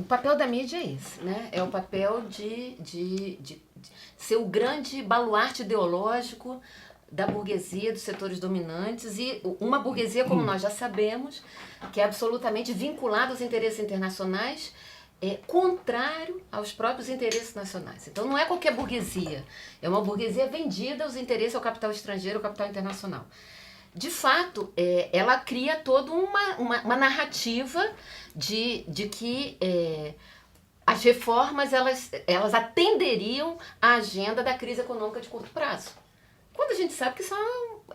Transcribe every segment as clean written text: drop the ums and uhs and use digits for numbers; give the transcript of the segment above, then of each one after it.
papel da mídia é esse, né? É o papel de ser o grande baluarte ideológico da burguesia, dos setores dominantes, e uma burguesia, como nós já sabemos, que é absolutamente vinculada aos interesses internacionais, contrário aos próprios interesses nacionais. Então não é qualquer burguesia, é uma burguesia vendida aos interesses ao capital estrangeiro, ao capital internacional. De fato, ela cria toda uma narrativa de que as reformas elas atenderiam à agenda da crise econômica de curto prazo. Quando a gente sabe que isso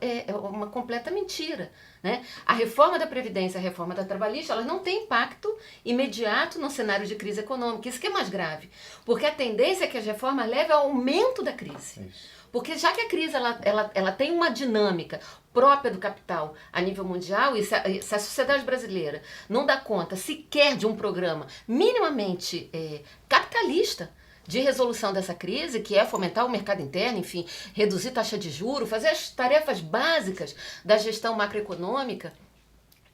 é uma completa mentira, né? A reforma da Previdência, a reforma da Trabalhista, elas não têm impacto imediato no cenário de crise econômica. Isso que é mais grave, porque a tendência é que as reformas levem ao aumento da crise. Isso. Porque já que a crise ela tem uma dinâmica própria do capital a nível mundial, e se a sociedade brasileira não dá conta sequer de um programa minimamente capitalista de resolução dessa crise, que é fomentar o mercado interno, enfim, reduzir taxa de juros, fazer as tarefas básicas da gestão macroeconômica,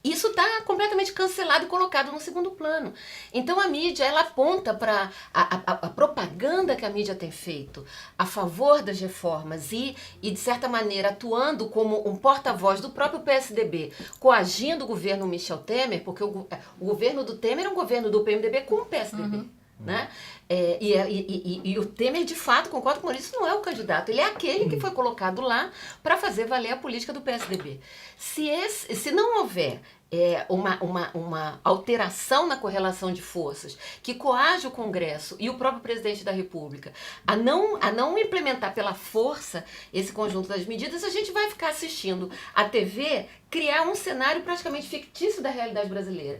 isso está completamente cancelado e colocado no segundo plano. Então a mídia, ela aponta para a propaganda que a mídia tem feito a favor das reformas e, de certa maneira, atuando como um porta-voz do próprio PSDB, coagindo o governo Michel Temer, porque o governo do Temer é um governo do PMDB com o PSDB. Uhum. Né? E o Temer, de fato, concordo com isso, não é o candidato, ele é aquele que foi colocado lá para fazer valer a política do PSDB. Se não houver uma alteração na correlação de forças que coage o Congresso e o próprio presidente da República a não implementar pela força esse conjunto das medidas, a gente vai ficar assistindo a TV criar um cenário praticamente fictício da realidade brasileira,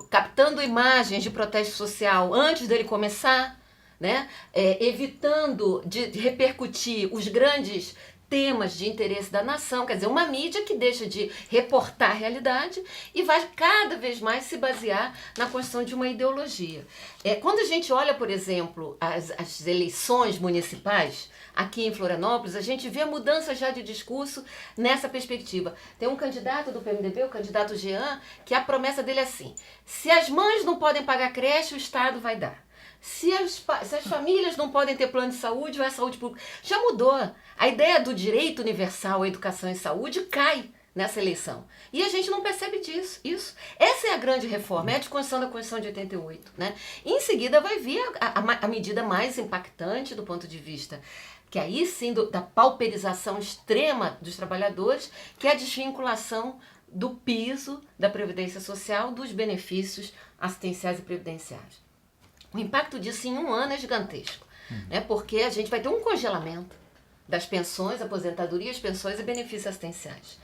captando imagens de protesto social antes dele começar, né? Evitando de repercutir os grandes temas de interesse da nação, quer dizer, uma mídia que deixa de reportar a realidade e vai cada vez mais se basear na construção de uma ideologia. Quando a gente olha, por exemplo, as eleições municipais, aqui em Florianópolis, a gente vê a mudança já de discurso nessa perspectiva. Tem um candidato do PMDB, o candidato Jean, que a promessa dele é assim: se as mães não podem pagar creche, o Estado vai dar. Se as famílias não podem ter plano de saúde, vai a saúde pública. Já mudou. A ideia do direito universal à educação e saúde cai nessa eleição. E a gente não percebe isso. Essa é a grande reforma, é a desconstrução da Constituição de 88. Né? E em seguida vai vir a medida mais impactante do ponto de vista, que aí sim da pauperização extrema dos trabalhadores, que é a desvinculação do piso da Previdência Social dos benefícios assistenciais e previdenciários. O impacto disso em um ano é gigantesco, né? Porque a gente vai ter um congelamento das pensões, aposentadorias, pensões e benefícios assistenciais.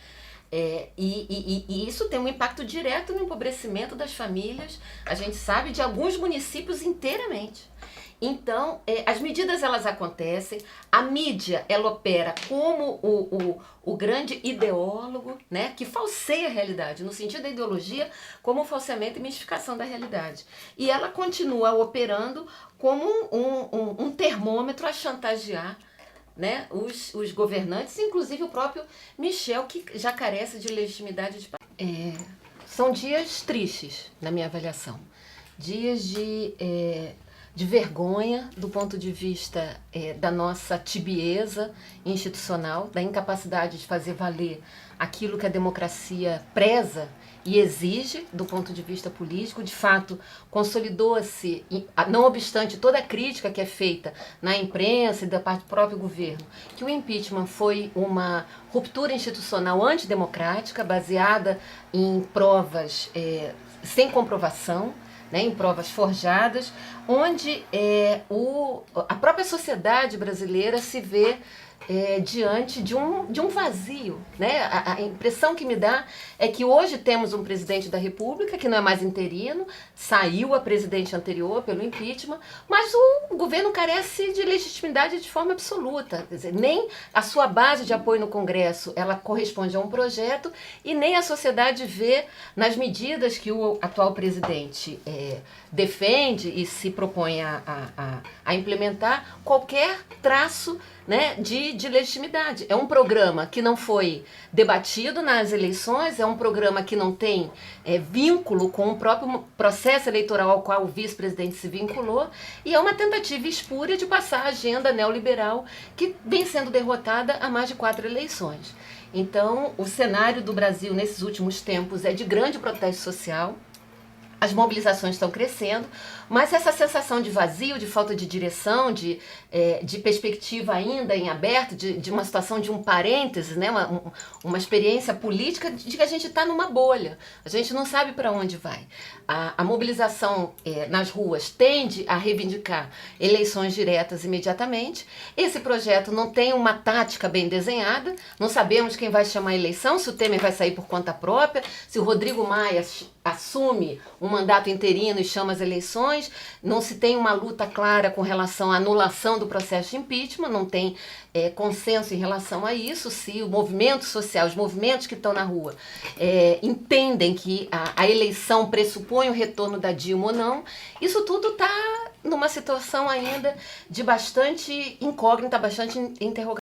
E isso tem um impacto direto no empobrecimento das famílias, a gente sabe, de alguns municípios inteiramente. Então, as medidas elas acontecem, a mídia ela opera como o grande ideólogo, né, que falseia a realidade, no sentido da ideologia, como falseamento e mistificação da realidade. E ela continua operando como um termômetro a chantagear, né, os governantes, inclusive o próprio Michel, que já carece de legitimidade de são dias tristes, na minha avaliação. Dias de vergonha do ponto de vista da nossa tibieza institucional, da incapacidade de fazer valer aquilo que a democracia preza e exige do ponto de vista político. De fato, consolidou-se, não obstante toda a crítica que é feita na imprensa e da parte do próprio governo, que o impeachment foi uma ruptura institucional antidemocrática, baseada em provas sem comprovação, né, em provas forjadas, onde a própria sociedade brasileira se vê diante de um vazio. Né? A impressão que me dá é que hoje temos um presidente da República que não é mais interino, saiu a presidente anterior pelo impeachment, mas o governo carece de legitimidade de forma absoluta. Quer dizer, nem a sua base de apoio no Congresso ela corresponde a um projeto e nem a sociedade vê nas medidas que o atual presidente defende e se propõe a implementar qualquer traço né, de legitimidade. É um programa que não foi debatido nas eleições, é um programa que não tem vínculo com o próprio processo eleitoral ao qual o vice-presidente se vinculou, e é uma tentativa espúria de passar a agenda neoliberal que vem sendo derrotada há mais de 4 eleições. Então, o cenário do Brasil nesses últimos tempos é de grande protesto social. As mobilizações estão crescendo, mas essa sensação de vazio, de falta de direção, de perspectiva ainda em aberto, de uma situação de um parêntese, né? uma experiência política de que a gente está numa bolha. A gente não sabe para onde vai. A mobilização nas ruas tende a reivindicar eleições diretas imediatamente. Esse projeto não tem uma tática bem desenhada, não sabemos quem vai chamar a eleição, se o Temer vai sair por conta própria, se o Rodrigo Maia assume um mandato interino e chama as eleições, não se tem uma luta clara com relação à anulação do processo de impeachment, não tem consenso em relação a isso, se o movimento social, os movimentos que estão na rua entendem que a eleição pressupõe o retorno da Dilma ou não, isso tudo está numa situação ainda de bastante incógnita, bastante interrogação.